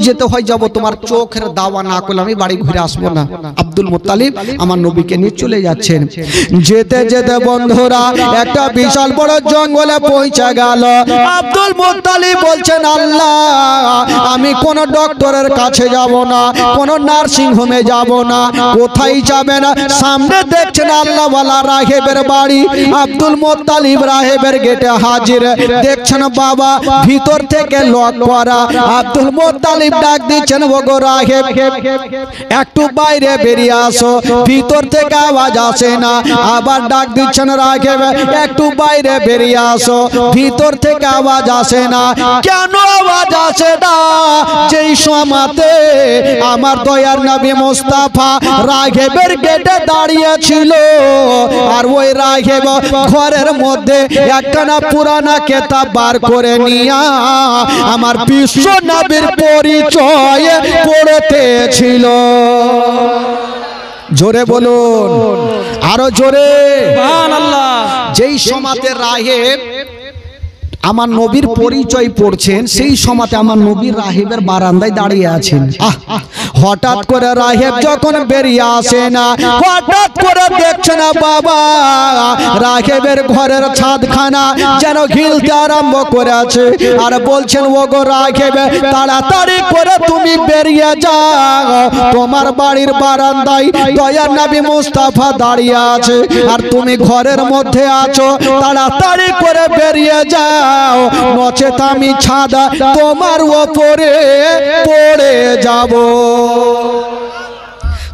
যেতে হয় যাব, তোমার চোখের দাওয়া না করলে আমি বাড়ি ঘুরে আসবো না। আব্দুল মুত্তালিব আমার নবীকে নিয়ে চলে যাচ্ছেন। যেতে যেতে বন্ধুরা একটা বিশাল বড় জঙ্গলে পৌঁছে গেল। আব্দুল মুত্তালিব বলছেন, আল্লাহ আমি কোন ডক্টরের কাছে যাব না, কোন নার্সিং হোমে যাব না, কোথায় যাবে না। সামনে দেখছেন আল্লাহওয়ালা রাহেবের বাড়ি। আব্দুল মুত্তালিব রাহেবের গেটে হাজির। দেখছেন বাবা ভিতর থেকে লক করা। আব্দুল মুত্তালিব ডাক দিচ্ছেন, ওগো রাহেব একটু বাইরে বেরিয়ে আসো, ভিতর থেকে আওয়াজ আসে না। আবার ডাক দিচ্ছেন, রাহেব একটু বাইরে বেরিয়ে আসো, ভিতর থেকে আওয়াজ আসে না। কেন আওয়াজ আসে না? যেই সময়তে আমার দয়ার নবী মুস্তাফা রাহেবের গেটে দাঁড়িয়ে ছিল, আর ওই রাহেব ঘরের মধ্যে একখানা পুরানা কিতাব বার করে নিয়া আমার বিশ্ব নবীর পরিচয় পড়তেছিল। জোরে বলুন, আরো জোরে সুবহানাল্লাহ। যেই সময়তে রাহেব আমার নবীর পরিচয় পড়ছেন, সেই সময়তে আমার নবীর রাহেবের বারান্দায় দাঁড়িয়ে আছেন। হঠাৎ করে রাহেব যখন বেরিয়ে আসে না, হঠাৎ করে দেখছে না বাবা রাহেবের ঘরের ছাদখানা যেন গিলতে আরম্ভ করে আছে। আর বলছেন, ওগো রাহেব তাড়াতাড়ি করে তুমি বেরিয়ে যাও, তোমার বাড়ির বারান্দায় দয়ার নবী মুস্তাফা দাঁড়িয়ে আছে, আর তুমি ঘরের মধ্যে আছো, তাড়াতাড়ি করে বেরিয়ে যাও, নচেত আমি ছাদা তোমার ওপরে পড়ে যাব।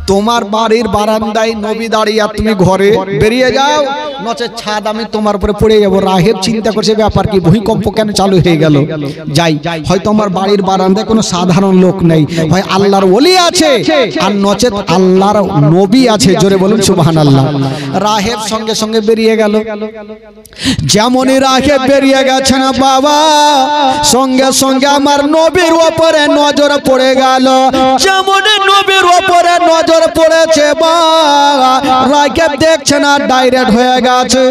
তোমার বাড়ির বারান্দায় নবী দাঁড়িয়ে, আর তুমি ঘরে বেরিয়ে যাও, নচেত ছাদ আমি তোমার উপরে পড়ে যাব। রাহেব চিন্তা করছে ব্যাপার কি, ভূমিকম্প কেন চালু হয়ে গেল? যাই, হয়তো আমার বাড়ির বারান্দায় কোনো সাধারণ লোক নেই, হয় আল্লাহর ওলি আছে, আর নচেত আল্লাহর নবী আছে। জোরে বলুন সুবহানাল্লাহ। রাহেব সঙ্গে সঙ্গে বেরিয়ে গেল। যেমনই রাহেব বেরিয়ে গেছে না বাবা, সঙ্গে সঙ্গে আমার নবীর উপরে নজর পড়ে গেল। যেমনই নবীর উপরে নজর পড়েছে বাবা, রাহেব দেখছে না ডাইরেক্ট হয়ে গেছে।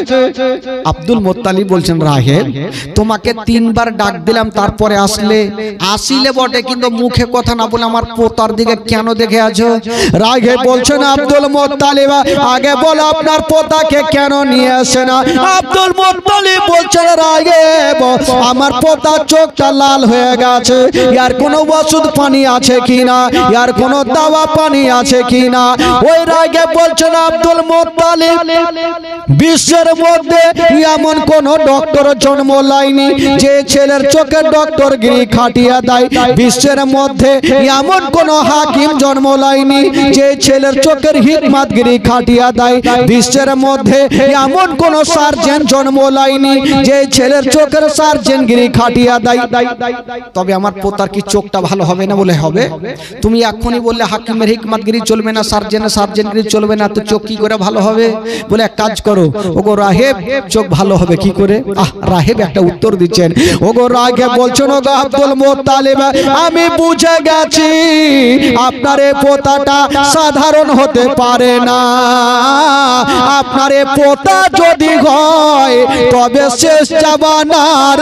আব্দুল মুত্তালিব বলছেন, রাহেব তোমাকে 3 বার ডাক দিলাম, তারপরে আসলে বটে, কিন্তু মুখে কথা না বলে আমার পোতার দিকে কেন দেখে আছো? রাহেব বলছেন, আব্দুল মুত্তালিব আগে বল আপনার পোতাকে কেন নিয়ে আসে না? আব্দুল মুত্তালিব বলছেন, রাহেব আমার পোতার চোখটা লাল হয়ে গেছে, ইয়ার কোনো ওষুধ পানি আছে কিনা, ইয়ার কোনো দাওয়া পানি আছে কিনা? ওই রাহেব বলছেন, আব্দুল মুত্তালিব বিশ্বের মধ্যে এমন কোন ডক্টর জন্ম লাইনি যে ছেলের চোখের ডক্টরগিরি খাটিয়ে দেয়। বিশ্বের মধ্যে এমন কোন হাকিম জন্ম লাইনি যে ছেলের চোখের হিকমতগিরি খাটিয়ে দেয়। বিশ্বের মধ্যে এমন কোন সার্জন জন্ম লাইনি যে ছেলের চোখের সার্জনগিরি খাটিয়ে দেয়। তবে আমার পোতার কি চোখটা ভালো হবে না? বলে হবে। তুমি এখনই বললে হাকিমের হিকমতগিরি চলবে না, সার্জনের সার্জনগিরি চলবে না, তো চোখ কি করে ভালো হবে? বলে এক কাজ করো, ওগো রাহেব চোখ ভালো হবে কি করে? রাহেব একটা উত্তর দিচ্ছেন। ওগো রাহেব বলছেন, ওগো আব্দুল মুত্তালিব আমি বুঝে গেছি আপনার এই পোতাটা সাধারণ হতে পারে না। আপনার এই পোতা যদি হয় তবে শেষ জামানার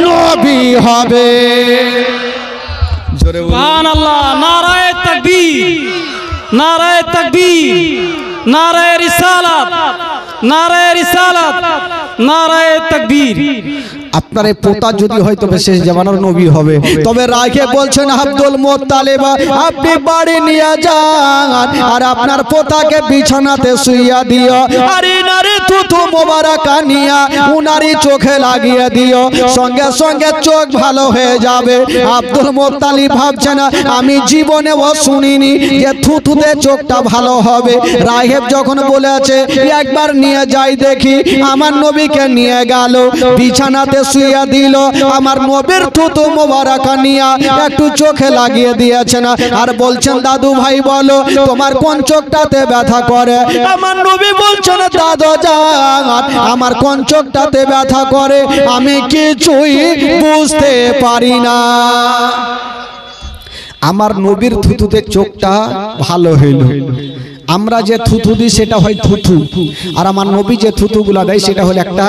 নবী হবে। সুবহানাল্লাহ। নারায়ে তাকবীর, নারায়ে তাকবীর, নারায়ে রিসালাত, নারায়ে রিসালাত, নারায়ে তাকবীর। আপনার এই পোতা যদি হয় তবে শেষ জামানার নবী হবে। তবে রাহেব বলছেন, আব্দুল মুত্তালিব আপনি বাড়ি নিয়ে যান, আর আপনার পোতাকে বিছানাতে শুইয়া দিও, আর ইনারে থুথু মোবারকা নিয়া উনারি চোখে লাগিয়ে দিও, সঙ্গে সঙ্গে চোখ ভালো হয়ে যাবে। আব্দুল মুত্তালিব ভাবছেন, আমি জীবনেও শুনিনি যে থুথুতে চোখটা ভালো হবে। রাহেব যখন বলেছে একবার নিয়ে যাই দেখি, আমার নবীকে নিয়ে গেল, বিছানাতে শুইয়া দিল, আমার নবীর থুতু মোবারকা নিয়া একটু চোখে লাগিয়ে দিয়েছেন, আর বলছেন, দাদু ভাই বলো তোমার কোন চোখটাতে ব্যথা করে? আমার নবী বলছেন, দাদু জান আমার কোন চোখটাতে ব্যথা করে আমি কিছুই বুঝতে পারি না। আমার নবীর থুতুতে চোখটা ভালো হইল। আমরা যে থুতু দিই সেটা হয় থুতু, আর আমার নবী যে থুতুগুলা দেয় সেটা হলো একটা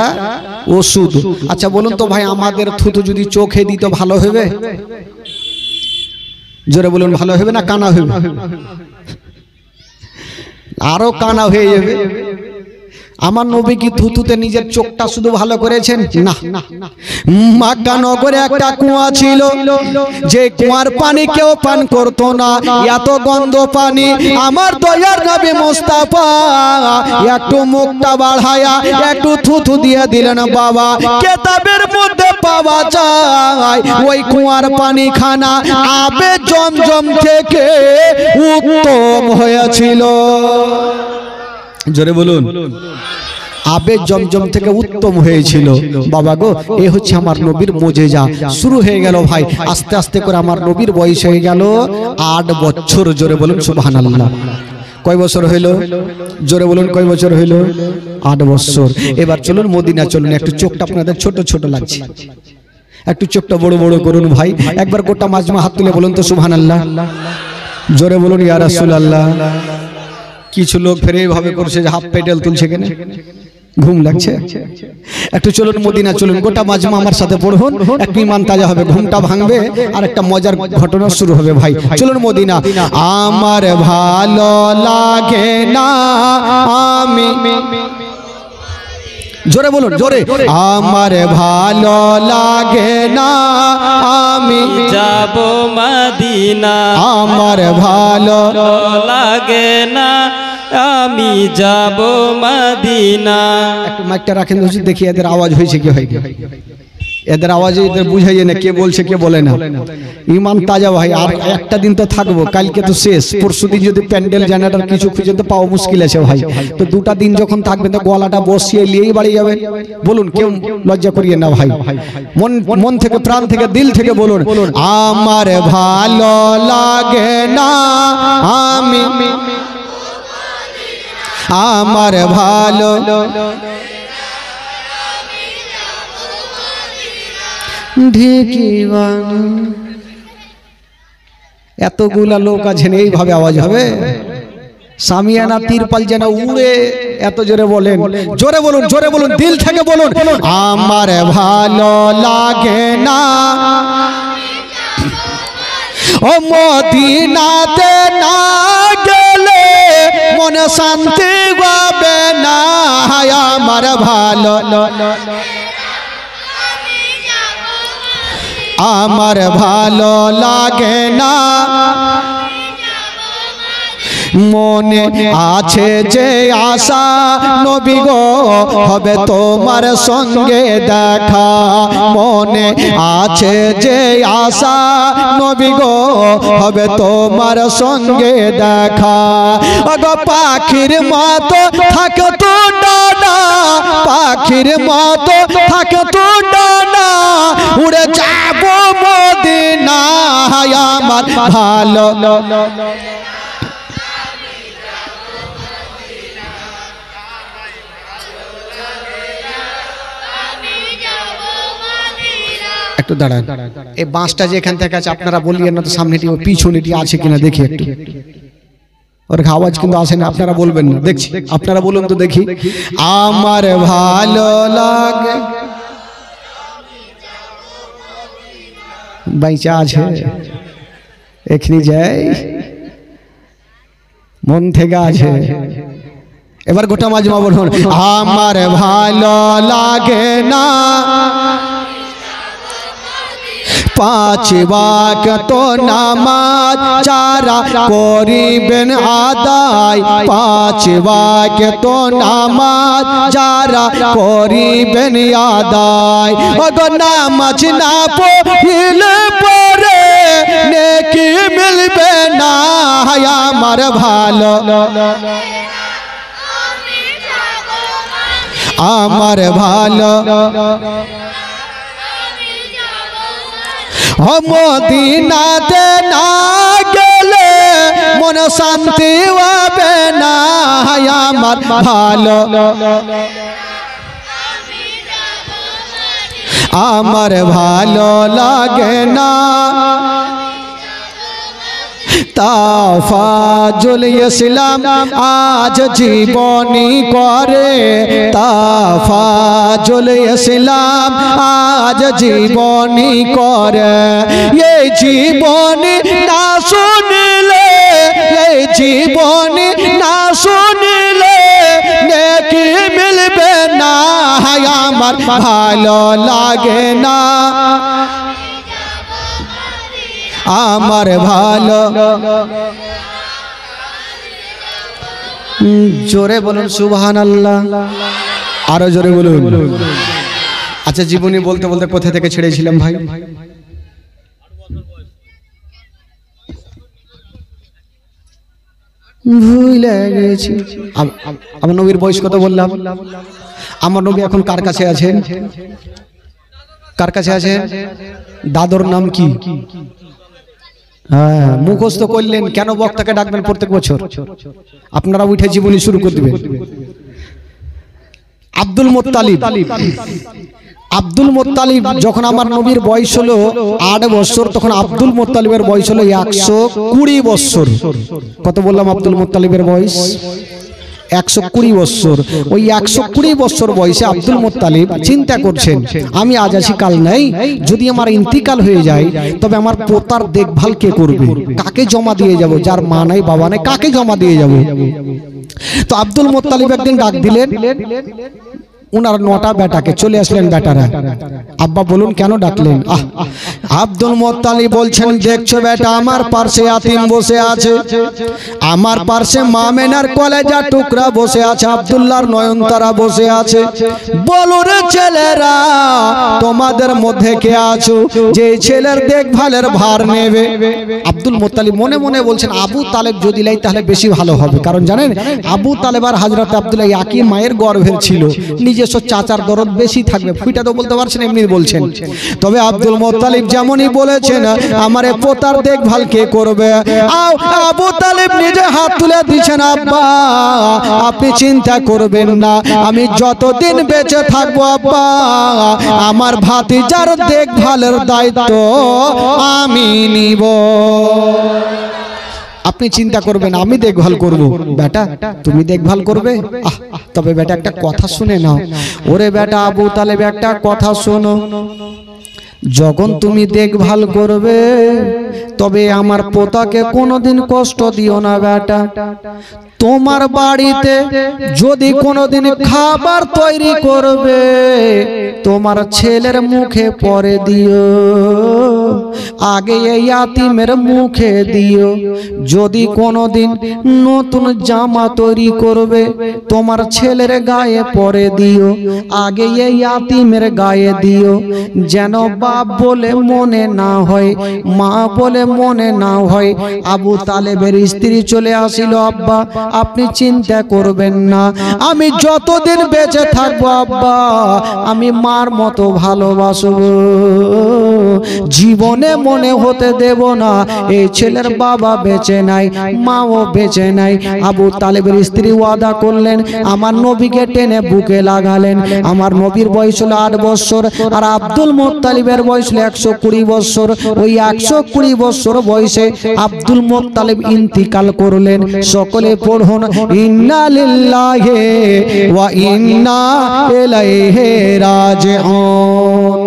ওষুধ। আচ্ছা বলুন তো ভাই, আমাদের থুতু যদি চোখে দিত ভালো হবে? জোরে বলুন, ভালো হবে না কানা হবে? আরো কানা হয়ে যাবে। আমার নবী কি থুতুতে নিজের চোখটা শুধু ভালো করেছেন? না, মক্কা নগরে একটা কুয়া ছিল, যে কুয়ার পানি কেউ পান করতো না, এত গন্ধ পানি। আমার দয়ার নবী মুস্তাফা একটু মুখটা বাড়ায়া একটু থুতু দিয়ে দিলেন। বাবা, কিতাবের মধ্যে পাওয়া যায় ওই কুয়ার পানি খানা আবে জমজম থেকে উত্তম হয়েছিল। জোরে বলুন, আবে জমজম থেকে উত্তম হয়েছিল। বাবা গো, এ হচ্ছে আমার নবীর মুজিজা। শুরু হয়ে গেল ভাই, আস্তে আস্তে করে আমার নবীর বয়স হয়ে গেল 8 বছর। জোরে বলুন সুবহানাল্লাহ। কয় বছর হইল? জোরে বলুন, কয় বছর হইল? 8 বছর। এবার চলুন মদিনা চলুন। একটু চোখটা আপনাদের ছোট ছোট লাগছে, একটু চোখটা বড় বড় করুন ভাই। একবার গোটা মাজমা হাত তুলে বলুন তো সুবহানাল্লাহ। জোরে বলুন ইয়া রাসূলুল্লাহ। কিছু লোক ফের এইভাবে করছে যে হাফ পেডেল তুলছে, কেন? ঘুম লাগছে? একটু চলুন মদিনা চলুন, গোটা মাজমা আমার সাথে পড়ুন, একটু ঈমান তাজা হবে, ঘুমটা ভাঙবে, আর একটা মজার ঘটনা শুরু হবে ভাই। চলুন মদিনা। আমার ভালো লাগে না আমি, জোরে বলুন, জোরে। আমার ভালো লাগে না আমি যাব মদিনা, আমার ভালো লাগে না আমি যাব মদিনা। একটু মাইকটা রাখেন তো, দেখি এদের আওয়াজ হয়েছে কি হয়। এদের আওয়াজে এদের বুঝাইয়ে না কে বলছে কে বলে না। ঈমান তাজা ভাই, আর একটা দিন তো থাকবো, কালকে তো শেষ। পরশুদিন যদি প্যান্ডেল জেনারেটর কিছু খুঁজে তো পাওয়া মুশকিল আছে ভাই। তো 2টা দিন যখন থাকবেন তো গলাটা বসিয়ে নিয়েই বাড়ি যাবেন। বলুন, কেউ লজ্জা করিয়ে না ভাই, মন থেকে প্রাণ থেকে দিল থেকে বলুন, আমার ভালো লাগে না আমি, আমার ভালো ঢেকিবান। এতগুলা লোক আছেন, এইভাবে আওয়াজ হবে? সামিয়ানা তিরপাল যেন উড়ে, এত জোরে বলেন। জোরে বলুন, জোরে বলুন, দিল থেকে বলুন, আমার ভালো লাগে না ও মদিনাতে না গেলে মনে শান্তি পাবে না। আমার ভালো, আমার ভালো লাগে না। মনে আছে যে আশা নবী গো হবে তোমার সঙ্গে দেখা, মনে আছে যে আশা নবী গো হবে তোমার সঙ্গে দেখা। গো পাখির মতো থাকে তো ডানা, পাখির মতো থাকে তো ডানা, উড়ে যাব মদিনা। আমার ভালো, একটু দাঁড়ান। এই বাঁশটা যে এখান থেকে আছে আপনারা বলিয়েন না তো, সামনেটি ও পিছনেটি আছে কিনা দেখি একটু। ওর আওয়াজ কিন্তু আসে না, আপনারা বলবেন না, দেখছি আপনারা বলুন তো দেখি। আমার ভালো লাগে, বাইচা আছে এখানে যাই, মন থেকে আছে। এবার গোটা মাজমা বলুন, আমার ভালো লাগে না 5 ওয়াক্ত নামাজ যারা করিবেন আদায়, 5 ওয়াক্ত নামাজ যারা করিবেন আদায়। ওগো নামাজ না পড়লে পরে নেকি মিলবে না। আমার ভালো, আমার ভালো মদিনাতে না গেলে মন শান্তি হবে না। আমার ভালো, আমার ভালো লাগে না। তাফাজুল ইসলাম আজ জীবনী করে, তাফাজুল ইসলাম আজ জীবনী করে। এই জীবনী না জীবনী না শুনলে নেকি মিলবে না, আমার ভালো লাগে না, আমার ভালো। জোরে বলুন সুবহানাল্লাহ, আরো জোরে বলুন। আচ্ছা, জীবনী বলতে বলতে কোথা থেকে ছেড়েছিলাম ভাই? ভুলে গেছি। আমার নবীর বয়স কত বললাম? আমার নবী এখন কার কাছে আছেন? কার কাছে আছে? দাদর নাম কি? হ্যাঁ, মুখস্থ করলেন। কেন বক্তাকে ডাকবেন প্রত্যেক বছর? আপনারা উঠে জীবনী শুরু করে দিবেন। Abdul Muttalib. আব্দুল মুত্তালিব যখন আমার নবীর বয়স হলো 8 বছর, তখন আব্দুল মুত্তালিবের বয়স হলো 120 বছর। কত বললাম আব্দুল মুত্তালিবের বয়স? 120 বছর। ওই 120 বছর বয়সে আব্দুল মুত্তালিব চিন্তা করছেন, আমি আজ আছি কাল নাই, যদি আমার ইন্তিকাল হয়ে যায় তবে আমার পোতার দেখভাল কে করবে? কাকে জমা দিয়ে যাব? যার মা নাই বাবা নাই, কাকে জমা দিয়ে যাব? তো আব্দুল মুত্তালিব একদিন ডাক দিলেন উনার 9টা বেটাকে। চলে আসলেন বেটারা। আব্বা বলুন কেন ডাকলেন? আব্দুল মুত্তালিব বলছেন, দেখছো বেটা, আমার পাশে ইয়াতিম বসে আছে, আমার পাশে মামেনার কলেজা টুকরা বসে আছে, আব্দুল্লাহর নয়নতারা বসে আছে। বলো রে ছেলেরা, তোমাদের মধ্যে কে আছো যে ছেলের দেখভালের ভার নেবে? আব্দুল মুত্তালিব মনে মনে বলছেন, আবু তালেব যদি লাই তাহলে বেশি ভালো হবে। কারণ জানেন, আবু তালেব আর হযরত আব্দুল্লাহ একই মায়ের গর্ভের ছিল, নিজস্ব চাচার দরদ বেশি থাকবে। ফুইটা তো বলতে পারছেন, এমনি বলছেন। তবে আব্দুল মুত্তালিব যেমনই বলেছেন, আমার পোতার দেখভাল কে করবে? আবু তালেব নিজে হাত তুলে দিয়েছেন, আব্বা আপনি চিন্তা করবেন না, আমি যতদিন বেঁচে থাকবো আব্বা আমার ভাতিজার দেখভালের দায়িত্ব আমি নিব। আপনি চিন্তা করবেন, আমি দেখভাল করব। বেটা তুমি দেখভাল করবে? তবে বেটা একটা কথা শুনে নাও। ওরে বেটা আবু তালেব, একটা কথা শোনো, যখন তুমি দেখভাল করবে তবে আমার পোতাকে কোনোদিন কষ্ট দিও না বেটা। তোমার বাড়িতে যদি কোনোদিন খাবার তৈরি করবে তোমার ছেলের মুখে পরে দিও, আগে এই ইয়াতিমের মুখে দিও। যদি কোনোদিন নতুন জামা তৈরি করবে তোমার ছেলের গায়ে পরে দিও, আগে এই ইয়াতিমের গায়ে দিও, যেন বাপ বলে মনে না হয়, মা বলে মনে না হয়। আবু তালেবের স্ত্রী চলে আসিল, আব্বা আপনি চিন্তা করবেন না, আমি যতদিন বেঁচে থাকবো আব্বা আমি মার মতো ভালোবাসবো, জীবনে মনে হতে দেব না এই ছেলের বাবা বেঁচে নাই, মাও বেঁচে নাই। আবু তালেবের স্ত্রী ওয়াদা করলেন, আমার নবীকে টেনে বুকে লাগালেন। আমার নবীর বয়স হলো 8 বছর, আর আব্দুল মুত্তালিবের বয়স হলো 120 বছর। ওই 120 বছর বয়সে আব্দুল মুত্তালিব ইন্তিকাল করলেন। সকলে পড়ুন, ইন্না লিল্লাহি ওয়া ইন্না ইলাইহি রাজিউন।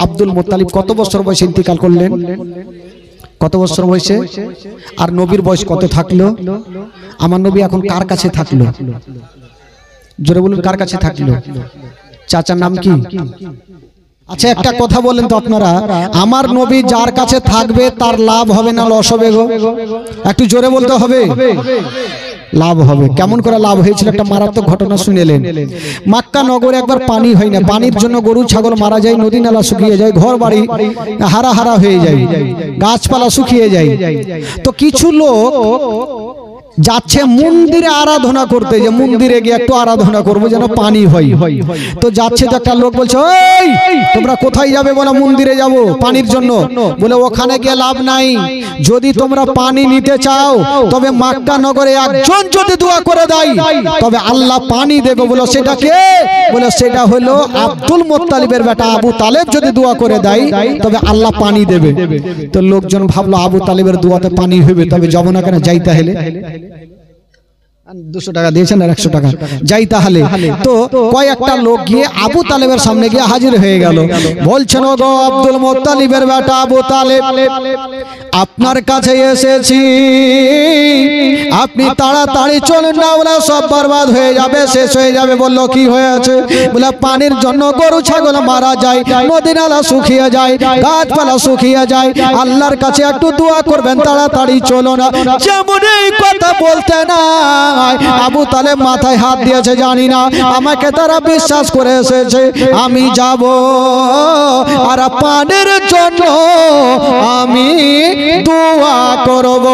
আব্দুল মুত্তালিব কত বছর বয়সে ইন্তিকাল করলেন? কত বছর বয়সে? আর নবীর বয়স কত থাকলো? আমার নবী এখন কার কাছে থাকলো? জোরে বলুন, কার কাছে থাকলো? চাচার নাম কি? আচ্ছা একটা কথা বলেন তো আপনারা, আমার নবী যার কাছে থাকবে তার লাভ হবে না লস হবে গো? একটু জোরে বলতে হবে। লাভ হবে। কেমন করে লাভ হয়েছিল? একটা মারাত্মক ঘটনা শুনেলেন। মক্কা নগরে একবার পানি হয় না, পানির জন্য গরু ছাগল মারা যায়, নদী নালা শুকিয়ে যায়, ঘর বাড়ি হারা হারা হয়ে যায়, গাছপালা শুকিয়ে যায়। তো কিছু লোক যাচ্ছে মন্দিরে আরাধনা করতে, যে মন্দিরে গিয়ে একটু আরাধনা করবো যেন পানি হয়। তো যাচ্ছে, তো একটা লোক বলছে, ওই তোমরা কোথায় যাবে? বলে মন্দিরে যাব পানির জন্য। বলে ওখানে গিয়ে লাভ নাই, যদি তোমরা পানি নিতে চাও তবে মক্কা নগরে একজন যদি দোয়া করে দেয় তবে আল্লাহ পানি দেবে। বলে সেটা কে? বলে সেটা হলো আব্দুল মুত্তালিবের বেটা আবু তালেব যদি দোয়া করে দেয় তবে আল্লাহ পানি দেবে। তো লোকজন ভাবলো আবু তালেবের দোয়াতে পানি হবে, তবে যাব না কেন, যাইতে হলে। 200 টাকা দিয়েছেন আর 100 টাকা যাই তাহলে। তো কয়েকটা লোক গিয়ে আবু তালেবের সামনে গিয়ে হাজির হয়ে গেল, বলছেন ও গো আব্দুল মুত্তালিবের বেটা আবু তালেব, আপনার কাছে এসেছি, আপনি তাড়াতাড়ি চলুন না, ওরা সব বরবাদ হয়ে যাবে, শেষ হয়ে যাবে। বলল কি হয়েছে? বলে পানির জন্য গরু ছাগল মারা যায়, নদী নালা শুকিয়ে যায়, গাছপালা শুকিয়ে যায়, আল্লাহর কাছে একটু দোয়া করবেন, তাড়াতাড়ি চলো না। যেমন এই কথা বলতে না আবু তালেব মাথায় হাত দিয়েছে, জানি না আমাকে তারা বিশ্বাস করে এসেছে, আমি যাব আর পানির জন্য আমি দোয়া করব।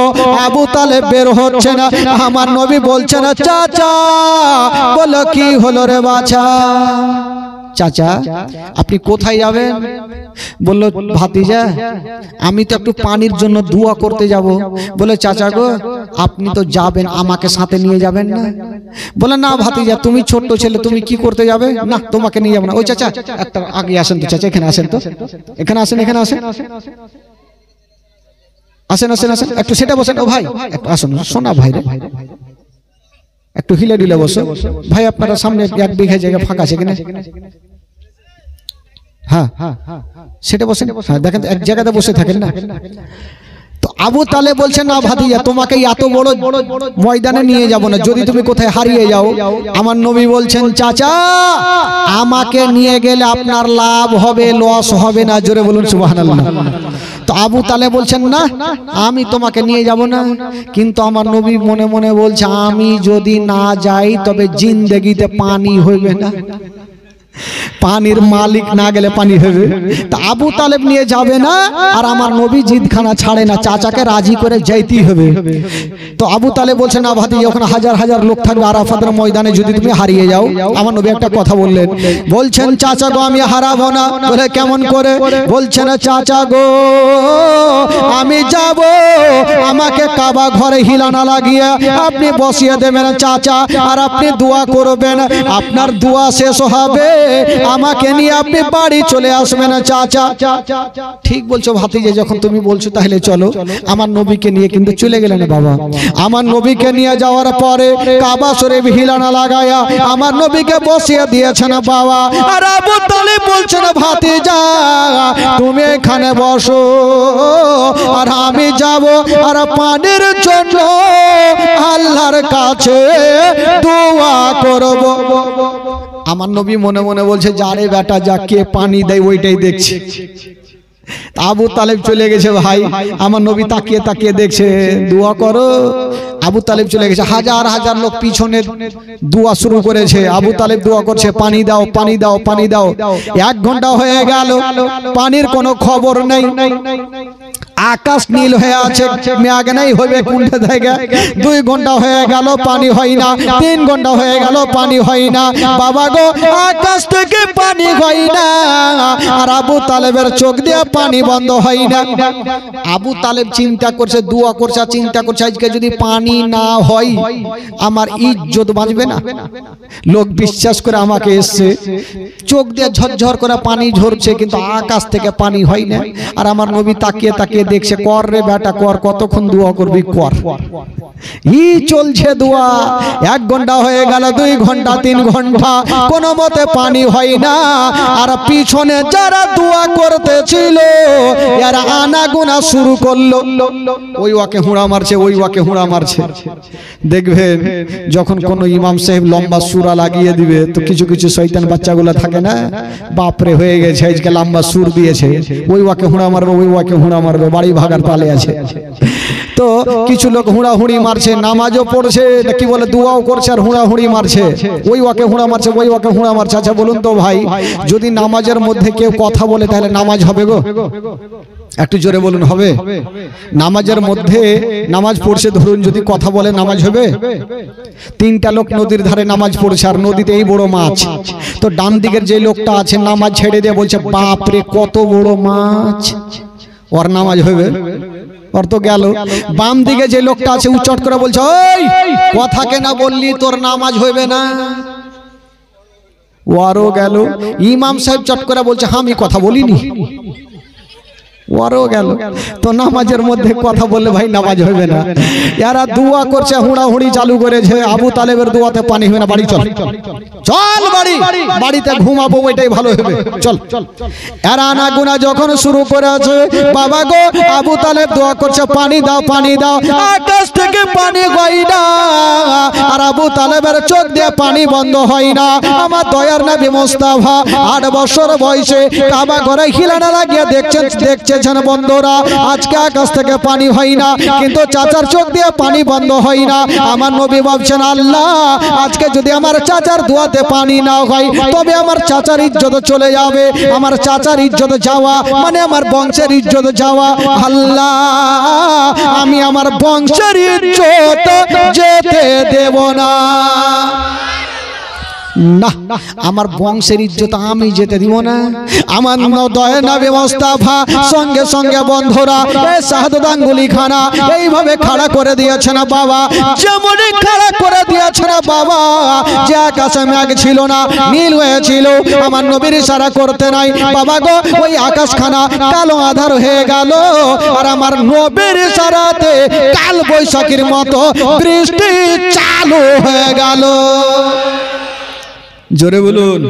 আবু তালেব বের হচ্ছে না, আমার নবী বলছে না চাচা। বলো কি হলো রে বাছা? চাচা আপনি কোথায় যাবেন? বলল ভাতিজা আমি তো একটু পানির জন্য দোয়া করতে যাব। বলে চাচা গো আপনি তো যাবেন, আমাকে সাথে নিয়ে যাবেন না? বলে না ভাতিজা তুমি ছোট্ট ছেলে, তুমি কি করতে যাবে? না তোমাকে নিয়ে যাবো না। ওই চাচা একটা আগে আসেন তো, চাচা এখানে আসেন তো, এখানে আসেন, এখানে আসেন, আসেন আসেন আসেন, একটু সেটা বসেন। ও ভাই একটু আসুন, শোনা ভাই রে, একটু হিলে দিলে বসো ভাই। আপনারা সামনে 1 বিঘা জায়গা ফাঁকা আছে কিনা? হ্যাঁ সেটা বসেন। হ্যাঁ দেখেন এক জায়গাতে বসে থাকেন না। তো আবু তালেব বলছেন না ভাতিজা তোমাকে এত বড় ময়দানে নিয়ে যাব না, যদি তুমি কোথায় হারিয়ে যাও। আমার নবী বলছেন চাচা আমাকে নিয়ে গেলে আপনার লাভ হবে, লস হবে না। জোরে বলুন সুবহানাল্লাহ। তো আবু তালেব বলছেন না আমি তোমাকে নিয়ে যাব না, কিন্তু আমার নবী মনে মনে বলছে আমি যদি না যাই তবে জিন্দেগিতে পানি হইবে না, পানির মালিক না গেলে পানি হবে। তা আবু তালেব নিয়ে যাবে না, আর আমার নবী জিদখানা ছাড়ে না, চাচাকে রাজি করে যাইতেই হবে। তো আবু তালেব বলছে না ভাতিজা ওখানে হাজার হাজার লোক থাকবে আরাফাতের ময়দানে, যদি তুমি হারিয়ে যাও। আমার নবী একটা কথা বললেন, বলছেন চাচা গো আমি হারাবো না। বলে কেমন করে? বলছেন চাচা গো আমি যাব, আমাকে কাবা ঘরে হিলানা লাগিয়ে আপনি বসিয়ে দেবেন চাচা, আর আপনি দোয়া করবেন, আপনার দোয়া শেষ হবে আমাকে নিয়ে আপনি বাড়ি চলে আসবেন চাচা। ঠিক বলছো ভাতিজা, যখন তুমি বলছো তাহলে চলো। আমার নবীকে নিয়ে কিন্তু চলে গেলেন বাবা। আমার নবীকে নিয়ে যাওয়ার পরে কাবা শরীফ হিলানা লাগায়া আমার নবীকে বসিয়ে দিয়েছেন বাবা। আর আবু তালেব বলছেন ভাতিজা তুমি এখানে বসো, আর আমি যাব আর পানির জন্য আল্লাহর কাছে দোয়া করব। আমার নবী মনে মনে বলছে যারে বেটা যা, কে পানি দেয় ওইটাই দেখছে। আবু তালেব চলে গেছে ভাই, আমার নবী তাকিয়ে তাকিয়ে দেখছে, দোয়া করো। আবু তালেব চলে গেছে, হাজার হাজার লোক পিছনে দোয়া শুরু করেছে। আবু তালেব দোয়া করছে পানি দাও, পানি দাও, পানি দাও। 1 ঘন্টা হয়ে গেল, পানির কোনো খবর নেই। আকাশ নীল হয়ে আছে, মেঘ নেই, হবে কোনটা থেকে। 2 ঘন্টা হয়ে গেল পানি হয় না, 3 ঘন্টা হয়ে গেল পানি হয় না। বাবা গো আকাশ থেকে পানি হয় না, আর আবু তালেবের চোখ দিয়ে পানি বন্ধ হয় না। আবু তালেব চিন্তা করছে, দোয়া করছে, চিন্তা করছে আজকে যদি পানি না হয় আমার ইজ্জত বাঁচবে না, লোক বিশ্বাস করে আমাকে এসছে। চোখ দিয়ে ঝরঝর করে পানি ঝরছে, কিন্তু আকাশ থেকে পানি হয় না। আর আমার নবী তাকিয়ে তাকিয়ে দেখছে, কর রে বেটা কর, কতক্ষণ দোয়া করবি কর। ই চলছে দোয়া, 1 ঘন্টা হয়ে গেল, 2 ঘন্টা, 3 ঘন্টা, কোনো মতে পানি হয় না। আর পিছনে যারা দোয়া করতেছিল এরা আনাগোনা শুরু করলো, ওই ওয়াকে হুড়া মারছে, ওই ওয়াকে হুড়া মারছে। দেখবেন যখন কোন ইমাম সাহেব লম্বা সূরা লাগিয়ে দিবে, তো কিছু কিছু শয়তান বাচ্চাগুলো থাকে না, বাপরে হয়ে গেছে আজকে লম্বা সুর দিয়েছে, ওই ওয়াকে হুড়া মারবে, ওই ওয়াকে হুড়া মারবে, বাড়ি ভাগার তালে আছে। তো কিছু লোক হুড়াহুড়ি মারছে, নামাজও পড়ছে, কি বলে দোয়াও করছে, আর হুড়াহুড়ি মারছে, ওই ওয়াকে হুড়া মারছে, ওই ওয়াকে হুড়া মারছে। আচ্ছা বলুন তো ভাই, যদি নামাজের মধ্যে কেউ কথা বলে তাহলে নামাজ হবে গো? একটু জোরে বলুন হবে? নামাজের মধ্যে নামাজ পড়ছে, ধরুন যদি কথা বলে নামাজ হবে? 3টা লোক নদীর ধারে নামাজ পড়ছে, আর নদীতে এই বড় মাছ। তো ডান দিকের যে লোকটা আছে নামাজ ছেড়ে দিয়ে বলছে বাপরে কত বড় মাছ, ওর নামাজ হবে? ওর তো গেল। বাম দিকে যে লোকটা আছে ও চট করে বলছে ওই কথা কেনা বললি, তোর নামাজ হইবে না, ওরও গেল। ইমাম সাহেব চট করে বলছে আমি কথা বলিনি। ওরও গেল। তো নামাজের মধ্যে কথা বললে ভাই নামাজ হবে না। এরা দোয়া করছে, হুড়াহুড়ি চালু করেছে, আবু তালেবের দোয়াতে পানি হবে না, বাড়ি চল, চল বাড়ি, বাড়িতে ঘুমাবো, ওইটাই ভালো হবে, চল। এরা আনাগোনা যখন শুরু করেছে, বাবা গো আবু তালেব দোয়া করছে, পানি দাও, পানি দাও, আকাশ থেকে পানি হয় না, আর আবু তালেবের চোখ দিয়ে পানি বন্ধ হয় না। আমার দয়ার নবী মুস্তাফা 8 বছর বয়সে কাবা ঘরে খিলানা লাগিয়ে দেখছেন বন্ধুরা, আজকে আকাশ থেকে পানি হয় না, কিন্তু চাচার চোখ দিয়ে পানি বন্ধ হয় না। আমার নবী ভাবছেন, আল্লাহ আজকে যদি আমার চাচার দোয়াতে পানি না হয়, তবে আমার চাচার ইজ্জত চলে যাবে, আমার চাচার ইজ্জত যাওয়া মানে আমার বংশের ইজ্জত যাওয়া। আল্লাহ আমি আমার বংশের ইজ্জত যেতে দেব না, না আমার বংশের ইজ্জত আমি যেতে দিব না। আমার দয়া নবী মুস্তাফা সঙ্গে সঙ্গে বন্ধুরা এই শাহাদাত আঙ্গুলি খানা এইভাবে খাড়া করে দিয়েছে না বাবা, যেমনই খাড়া করে দিয়েছে না বাবা, যে আকাশে মেঘ ছিল না, নীল হয়েছিল, আমার নবীর ইশারা করতে নাই বাবা গো, ওই আকাশখানা কালো আধার হয়ে গেল, আর আমার নবীর ইশারাতে কাল বৈশাখীর মতো বৃষ্টি চালু হয়ে গেল। জোরে বলুন।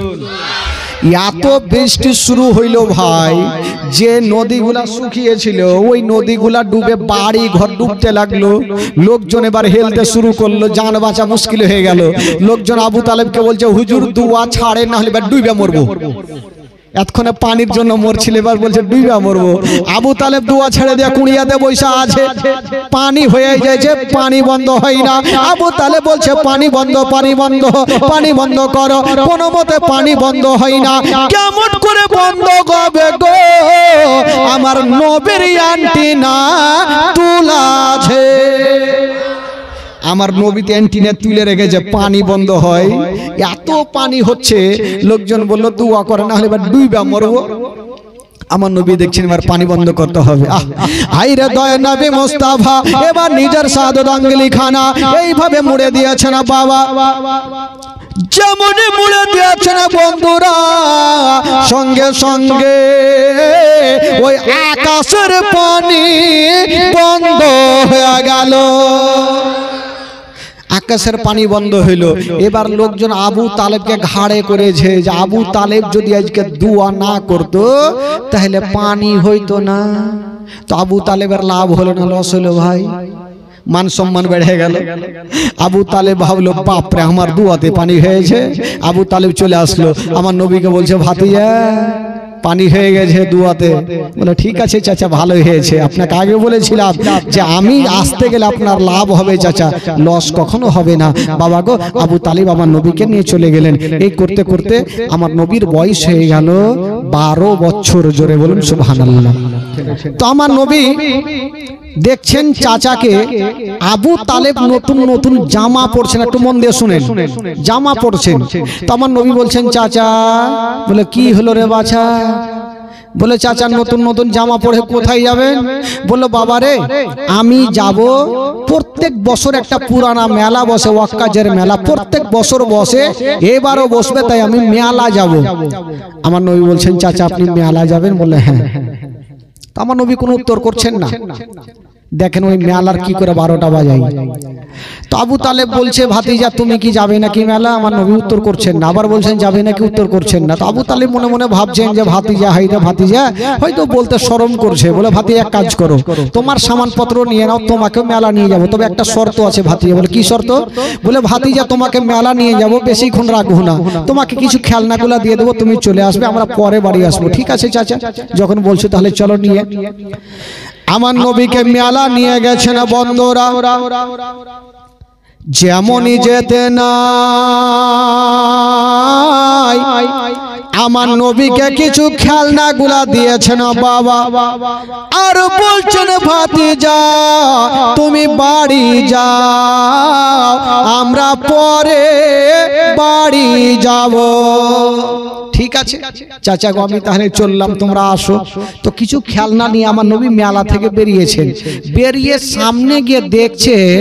এত বৃষ্টি শুরু হইল ভাই, যে নদীগুলা শুকিয়েছিল ওই নদীগুলা ডুবে বাড়ি ঘর ডুবতে লাগলো। লোকজন এবার হেলতে শুরু করলো, জান বাঁচা মুশকিল হয়ে গেল। লোকজন আবু তালেবকে বলছে, হুজুর দোয়া ছাড়ে, না হলে এবার ডুবে মরবো। এতক্ষণে পানির জন্য মরছিল, এবার বলছে ডুইবা মরবো। আবু তালেব দোয়া ছেড়ে দিয়ে কুড়িয়াতে বৈশা আছে, পানি হয়ে যাচ্ছে, পানি বন্ধ হয় না। আবু তালেব বলছে পানি বন্ধ, পানি বন্ধ, পানি বন্ধ করো, কোনো মতে পানি বন্ধ হয় না। কেমন করে বন্ধ হবে গো, আমার নবীর অ্যান্টিনা তুলা আছে, আমার নবীতে অ্যান্টিনা তুলে রেখেছে, পানি বন্ধ হয়। এত পানি হচ্ছে, লোকজন বলল দোয়া করে, না হলে এবার ডুইবা মরবো। আমার নবী দেখছেন এবার পানি বন্ধ করতে হবে। আইরে দয়া নবী মুস্তাফা এবার নিজের শাহাদাত আঙ্গুলি খানা এইভাবে মুড়ে দিয়েছে না বাবা, যেমনই মুড়ে দিয়েছে না বন্ধুরা, সঙ্গে সঙ্গে ওই আকাশের পানি বন্ধ হয়ে গেল। আকাশের পানি বন্ধ হইল। এবার লোকজন আবু তালেবকে ঘাড়ে করেছে, যে আবু তালেব যদি আজকে দোয়া না করতো তাহলে পানি হইতো না। তো আবু তালেবের লাভ হলো না, লস হলো ভাই, মান সম্মান বেড়ে গেল। আবু তালেব ভাবলো বাপরে আমার দোয়াতে পানি হয়েছে। আবু তালেব চলে আসলো, আমার নবীকে বলছে, ভাতিজা পানি হয়ে গেছে দোয়াতে। বলে ঠিক আছে চাচা, ভালোই হয়েছে, আপনাকে আগে বলেছিলাম যে আমি আসতে গেলে আপনার লাভ হবে চাচা, লস কখনো হবে না। বাবা গো, আবু তালিব আমার নবীকে নিয়ে চলে গেলেন। এই করতে করতে আমার নবীর বয়স হয়ে গেল 12 বছর। জোরে বলুন সুবহানাল্লাহ। তো আমার নবী দেখছেন চাচাকে আবু তালেব নতুন নতুন জামা পরছেন, একটু মন দিয়ে শুনেন, জামা পরছেন। তো আমার নবী বলছেন, চাচা, বলে কি হলো রে বাছা? বলে চাচা নতুন নতুন জামা পরে কোথায় যাবেন? বললো বাবা রে, আমি যাব, প্রত্যেক বছর একটা পুরানা মেলা বসে, ওয়াক্কাজের মেলা, প্রত্যেক বছর বসে, এবারও বসবে, তাই আমি মেলা যাব। আমার নবী বলছেন, চাচা আপনি মেলা যাবেন? বললে হ্যাঁ। আমার নবী কোনো উত্তর করছেন না। দেখেন ওই মেলার কি করে 12টা বাজাই। তো আবু তালেব বলছে, ভাতিজা তুমি কি যাবে নাকি মেলা? আমার নবী উত্তর করছেন না। আবার বলছেন যাবে নাকি, উত্তর করছেন না। তো আবু তালেব মনে মনে ভাবছেন যে ভাতিজা হাইরা ভাতিজা হয়তো বলতে শরম করছে। বলে ভাতিজা এক কাজ করো, তোমার সামানপত্র নিয়ে নাও, তোমাকে মেলা নিয়ে যাবো, তবে একটা শর্ত আছে। ভাতিজা বলে কি শর্ত? বলে ভাতিজা তোমাকে মেলা নিয়ে যাবো, বেশিক্ষণ রাখবো না, তোমাকে কিছু খেলনাগুলা দিয়ে দেবো, তুমি চলে আসবে, আমরা পরে বাড়ি আসবো। ঠিক আছে চাচা, যখন বলছো তাহলে চলো নিয়ে। আমার নবীকে মেলা নিয়ে গেছেন বন্ধুরা, যেমনই যেতে নাই আমার নবীকে কিছু খেলনাগুলা দিয়েছেন বাবা, আর বলছেন ভাতিজা তুমি বাড়ি যাও, আমরা পরে বাড়ি যাব। ঠিক আছে চাচা গো আমি তাহলে চললাম, তোমরা আসো। তো কিছু খেলনা নিয়ে আমার নবী মেলা থেকে বেরিয়েছেন। বেরিয়ে সামনে গিয়ে দেখছেন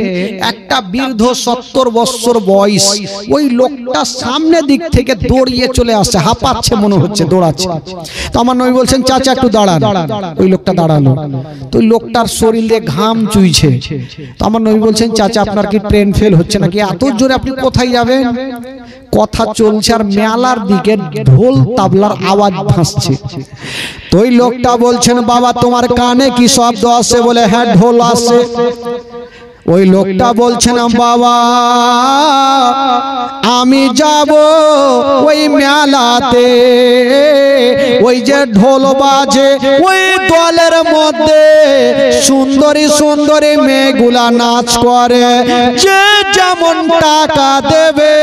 একটা বৃদ্ধ 70 বছর বয়স, ওই লোকটা সামনে দিক থেকে দৌড়িয়ে চলে আসছে, হাঁপাচ্ছে মনে হচ্ছে, দৌড়াচ্ছে। তো আমার নবী বলছেন চাচা একটু দাঁড়ান। ওই লোকটা দাঁড়ালো। তো ওই লোকটার শরীরে ঘাম চুইছে। তো আমার নবী বলছেন চাচা আপনার কি ট্রেন ফেল হচ্ছে নাকি, এত জোরে আপনি কোথায় যাবেন? কথা চলছে আর মেলার দিকে ঢোল তাবলার আওয়াজ ভাসছে। তো ওই লোকটা বলছেন বাবা তোমার কানে কি শব্দ আসে? বলে হ্যাঁ ঢোল আসে। ওই লোকটা বলছেন বাবা আমি যাব ওই মেলাতে, ওই যে ঢোল বাজে ওই দলের মধ্যে সুন্দরী সুন্দরী মেয়েগুলা নাচ করে, যে যেমন টাকা দেবে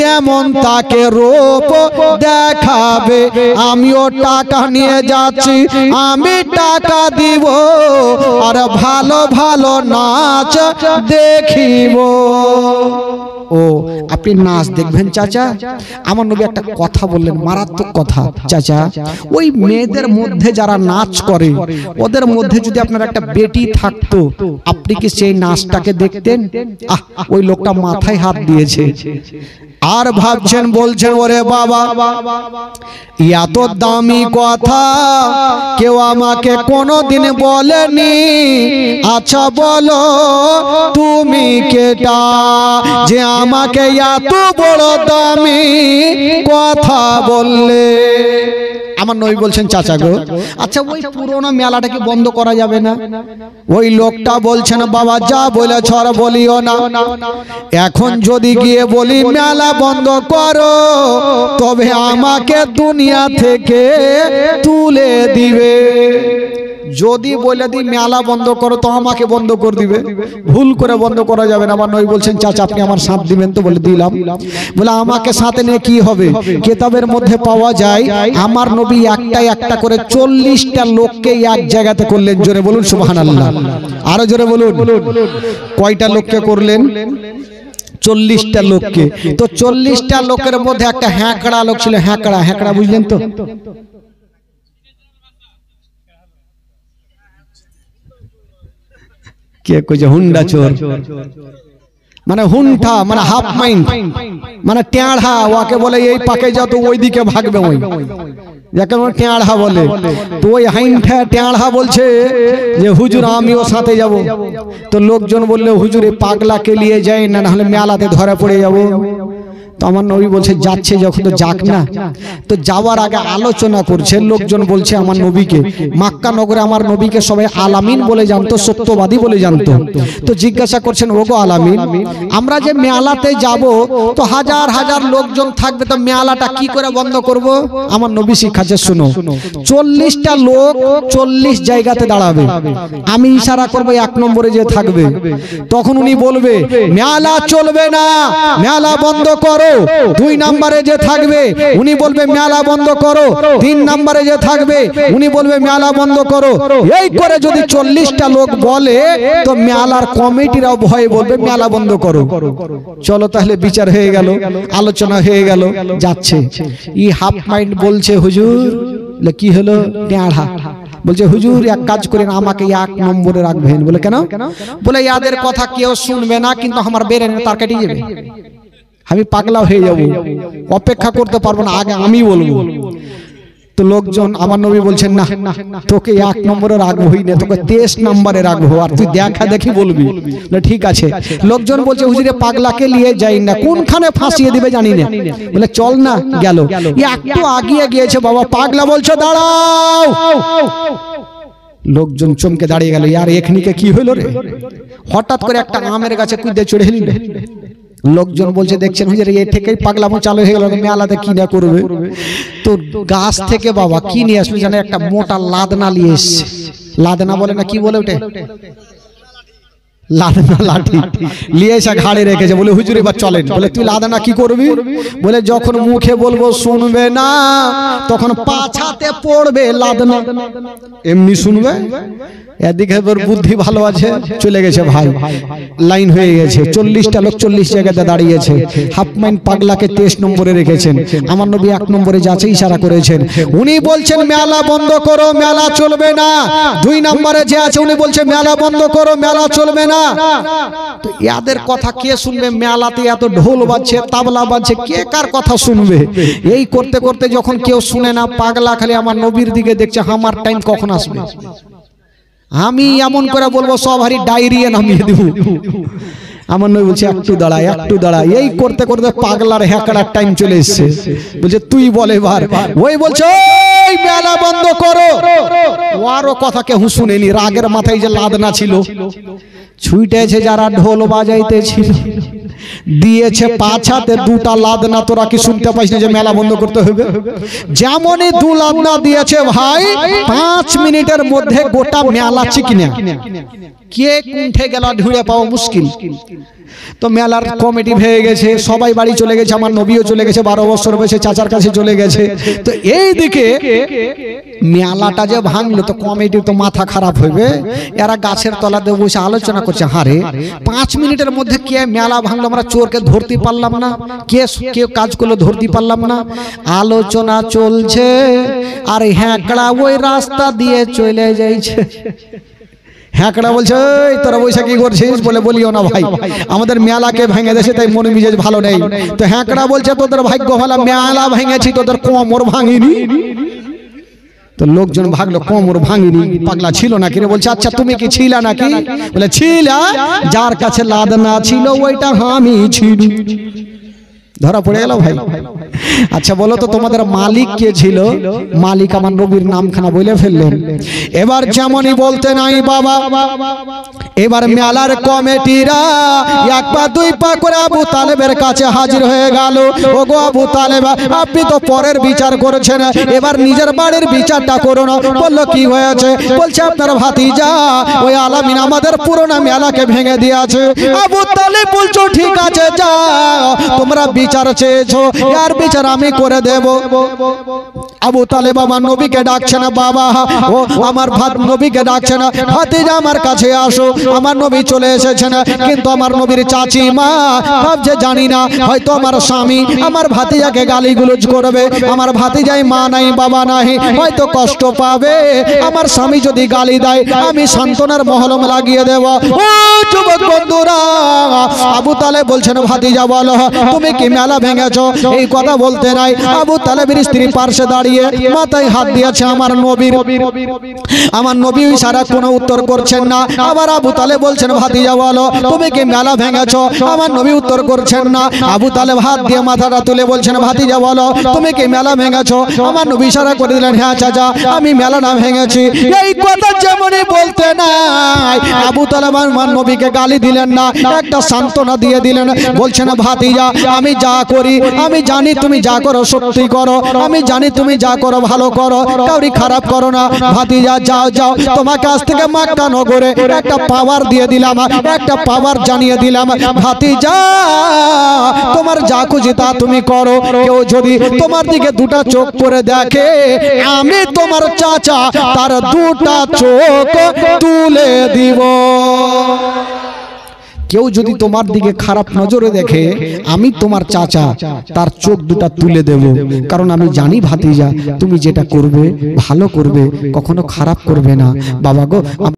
তেমন তাকে রূপ দেখাবে। আমিও টাকা নিয়ে যাচ্ছি, আমি টাকা দিব আর ভালো ভালো নাচ দেখিব। ও আপনি নাচ দেখবেন চাচা? আমার নবী একটা কথা বললেন, মারাত্মক কথা। চাচা ওই মেয়েদের মধ্যে যারা নাচ করে ওদের মধ্যে যদি আপনার একটা বেটি থাকতো, আপনি কি সেই নাচটাকে দেখতেন? ওই লোকটা মাথায় হাত দিয়েছে আর ভাবছেন, বলছেন ওরে বাবা এত দামি কথা কেউ আমাকে কোনোদিন বলেনি। আচ্ছা বলো তুমি কেটা যে আমাকে এত বড় দামি কথা বললে? আমার নবী বলছেন চাচা গো আচ্ছা ওই পুরোনো মেলাটাকে বন্ধ করা যাবে না? ওই লোকটা বলছেন বাবা যা বলেছ আর বলিও না, এখন যদি গিয়ে বলি মেলা বন্ধ করো তবে আমাকে দুনিয়া থেকে তুলে দিবে। যদি বলে দিই মেলা বন্ধ করো তো আমাকে বন্ধ করে দিবে, ভুল করে বন্ধ করা যাবে না। আমার নবী বলছেন চাচা আপনি আমার সাথ দিবেন তো? বলে দিলাম। বলে আমাকে সাথে নিয়ে কি হবে? কিতাবের মধ্যে পাওয়া যায় আমার নবী একটা করে 40টা লোককে এক জায়গাতে করলেন। জোরে বলুন সুবহানাল্লাহ। আরো জোরে বলুন। কয়টা লোককে করলেন? 40টা লোককে। তো 40টা লোকের মধ্যে একটা হ্যাঁকড়া লোক ছিল। হ্যাঁকড়া বুঝলেন তো? কে কইছে হুন্ডা চোর, মানে হুন্ঠা মানে হাফ মাইন্ড মানে টেঁড়া, ওকে বলে এই পাকে যাও তো ওই দিকে ভাগবে, ওই যাকে টেঁড়া বলে। তো ওই হাইন্ঠা টেঁড়া বলছে যে হুজুর আমিও সাথে যাব। তো লোকজন বললে হুজুর এই পাগলাকে নিয়ে যাই না, নাহলে মেলাতে ধরা পড়ে যাব। তো আমার নবী বলছে যাচ্ছে যখন তো যাক না। তো যাওয়ার আগে আলোচনা করছে, লোকজন বলছে আমার নবীকে, মক্কা নগরে আমার নবীকে সবাই আলামিন বলে জানতো, সত্যবাদী বলে জানতো। তো জিজ্ঞাসা করছেন ওগো আলামিন আমরা যে মেলাতে যাব তো হাজার হাজার লোকজন থাকবে, তো মেলাটা কি করে বন্ধ করব? আমার নবী শিখাচ্ছে শুনো, 40টা লোক 40 জায়গাতে দাঁড়াবে, আমি ইশারা করব 1 নম্বরে যে থাকবে, তখন উনি বলবে মেলা চলবে না, মেলা বন্ধ করো। 2 নম্বরে যে থাকবে উনি বলবে মেলা বন্ধ করো। 3 নম্বরে যে থাকবে উনি বলবে মেলা বন্ধ করো। এই করে যদি 40টা লোক বলে তো মেলার কমিটিরাও ভয়ে বলবে মেলা বন্ধ করো। চলো তাহলে বিচার হয়ে গেল, আলোচনা হয়ে গেল, যাচ্ছে। ই হাফ মাইন্ড বলছে হুজুর কি হলো? টেঁড়া বলছে হুজুর এক কাজ করেন আমাকে 1 নম্বরে রাখবেন। বলে কেন? বলে ইয়াদের কথা কেউ শুনবে না, কিন্তু আমার বেরেন তার কেটে যাবে, আমি পাগলা হয়ে যাব, অপেক্ষা করতে পারবো না, আগে আমি বলবো। তো লোকজন আমার নবী বলছেন না তোকে 1 নম্বরে রাখবোই না, তোকে 23 নম্বরে রাখবো, আর তুই দেখা দেখি বলবি। ঠিক আছে। লোকজন বলছে হুজুরে পাগলাকে নিয়ে যাই না, কোনখানে ফাঁসিয়ে দিবে জানি না। বলে চল না, গেল। একটু আগিয়ে গিয়েছে বাবা, পাগলা বলছে দাঁড়াও। লোকজন চমকে দাঁড়িয়ে গেল, ইয়ার এখনিকে কি হইল রে? হঠাৎ করে একটা আমের গাছে কুদে চড়ে নিল। লোকজন বলছে দেখছেন হুজুর এই থেকেই পাগলামো চালু হয়ে গেল, মেলাতে কি না করবে। তো গাছ থেকে বাবা কি নিয়ে আসলো জানে? একটা মোটা লাদনা নিয়ে এসছে। লাদনা বলে না, কি বলে ওঠে? লাদনা লাঠি নিয়ে এসে ঘাড়ে রেখেছে। বলে হুজুর এবার চলেন। বলে তুই লাদনা কি করবি? বলে যখন মুখে বলবো শুনবে না, তখন পাছাতে পড়বে লাদনা। এমনি শুনবে? এদিকে ওর বুদ্ধি ভালো আছে, চলে গেছে ভাই, লাইন হয়ে গেছে, 40টা লোক 40 জায়গাতে দাঁড়িয়েছে। হাফ মাইন্ড পাগলাকে 23 নম্বরে রেখেছেন, আমার নবী 1 নম্বরে যাচ্ছে ইশারা করেছেন। উনি বলছেন মেলা বন্ধ করো, মেলা চলবে না। 2 নম্বরে যে আছে উনি বলছে মেলা বন্ধ করো, মেলা চলবে না। তো এদের কথা কে শুনবে? মেলাতে এত ঢোল বাজছে, তাবলা বাজছে, কে কার কথা শুনবে? এই করতে করতে যখন কেউ শুনে না, পাগলা খালি আমার নবীর দিকে দেখছে, আমার টাইম কখন আসবে, আমি এমন করে বলবো সব হারি ডায়রিয়া নামিয়ে দেব। আমার নবী বলছে একটু দাঁড়া, একটু দাঁড়া। এই করতে করতে পাগলার হ্যাকড়ার টাইম চলে এসছে, বলছে তুই বলে এবার। ওই বলছে ওই মেলা বন্ধ করো। ওরও কথা কেউ শুনেনি, রাগের মাথায় যে লাদনা ছিল, ছুটেছে যারা ঢোল বাজাইতেছিল, দিয়েছে পাছাতে 2টা লাদনা। তোরা কি শুনতে পাইস না যে মেলা বন্ধ করতে হবে? যেমনই 2 লাদনা দিয়েছে ভাই, 5 মিনিটের মধ্যে গোটা মেলা চিকিনা। কে কুণ্ঠে গেল ঢুঁড়ে পাওয়া মুশকিল। তো মেলার কমিটি ভেঙে গেছে, সবাই বাড়ি চলে গেছে, আমার নবীও চলে গেছে, 12 বছর বয়সে চাচার কাছে চলে গেছে। তো এই দিকে মেলাটা যে ভাঙলো, তো কমিটি তো মাথা খারাপ হইবে। এরা গাছের তলাতে বসে আলোচনা করছে, হারে 5 মিনিটের মধ্যে কে মেলা ভাঙলো, আমরা চোরকে ধরতে পারলাম না, কে কাজ করলো ধরতে পারলাম না। আলোচনা চলছে আর হ্যাকড়া ওই রাস্তা দিয়ে চলে যাইছে। হ্যাকড়া বলছে এই তোরা বৈশা কি করছিস? বলে বলিও না ভাই, আমাদের মেলাকে ভেঙে দেছে, তাই মনে মিজাজ ভালো নেই। তো হ্যাকড়া বলছে তোদের ভাগ্য ভালো, মেলা ভেঙেছি, তোদের কোমর ভাঙিনি। তো লোকজন ভাগলো, কোমর ভাঙিনি। পাগলা ছিল নাকি রে? বলছে আচ্ছা তুমি কি ছিলা নাকি? বলে ছিলা, যার কাছে লাদনা ছিল ওইটা আমি ছিল। ধরা পড়ে গেল ভাই। আচ্ছা বলো তো তোমাদের মালিক কে ছিল? মালিক আমার নবীর নামখানা বলে ফেললেন। এবার যেমনই বলতে নাই বাবা, এবার মেলার কমিটিরা 1 পা 2 পা করে আবু তালেবের কাছে হাজির হয়ে গেল। ওগো আবু তালেব, আপনি তো পরের বিচার করেছেন, এবার নিজের বাড়ির বিচারটা করুন। বললো কি হয়েছে? বলছে আপনার ভাতিজা ওই আলামিন আমাদের পুরোনো মেলাকে ভেঙে দিয়েছে। আবু তালেব বলছো ঠিক আছে, যাও, তোমরা বিচার চেয়েছো, এর বিচার আমি করে দেব। আবু তালেব আমার নবীকে ডাকছে না, বাবা ও আমার নবীকে ডাকছে না, ভাতিজা আমার কাছে আসো। আমার নবী চলে এসেছেন, কিন্তু আমার নবীর চাচি মা ভাবছে জানি না, হয়তো আমার স্বামী আমার ভাতিজাকে গালিগুলোজ করবে। আমার ভাতিজাই মা নাই বাবা নাই, হয়তো কষ্ট পাবে। আমার স্বামী যদি গালি দেয়, আমি সান্ত্বনার মহলম লাগিয়ে দেব। ও যুবক বন্ধুরা, আবু তালেব বলছেন ভাতিজা বলো তুমি কি মেলা ভেঙেছো? এই কথা বলতে নাই, আবু তালেবের স্ত্রী পার্শ্বে দাঁড়িয়ে মাথায় হাত দিয়েছে আমার নবীর। আমার নবী ইশারা কোনো উত্তর করছেন না। আবার আবু তালেব বলছেন ভাতিজা বলো তুমি কি মেলা ভেঙেছো? আমার নবী উত্তর করছেন না। আবু তালেব হাত দিয়ে মাথাটা তুলে বলছেন ভাতিজা বলো তুমি কি মেলা ভেঙেছো? আমার নবী ইশারা করে দিলেন হ্যাঁ চাচা আমি মেলা না ভেঙেছি। এই কথা যেমনই বলতে নাই, আবু তালেব আমার নবীকে গালি দিলেন না, একটা সান্ত্বনা দিয়ে দিলেন। বলছেন ভাতিজা আমি যা করি আমি জানি তুমি যা করো সত্যি করো, আমি জানি তুমি যা করো ভালো করো, কাউরি খারাপ করো না। ভাতিজা যাও যাও, তোমাকে আজ থেকে মক্কা নগরে একটা পাওয়ার দিয়ে দিলাম, একটা পাওয়ার জানিয়ে দিলাম। ভাতিজা তোমার যা খুশি তা তুমি করো, কেউ যদি তোমার দিকে 2টা চোখ পরে দেখে, আমি তোমার চাচা তার 2টা চোখ তুলে দিব। কেউ যদি তোমার দিকে খারাপ নজরে দেখে, আমি তোমার চাচা তার চোখ 2টা তুলে দেব। কারণ আমি জানি ভাতিজা তুমি যেটা করবে ভালো করবে, কখনো খারাপ করবে না। বাবা গো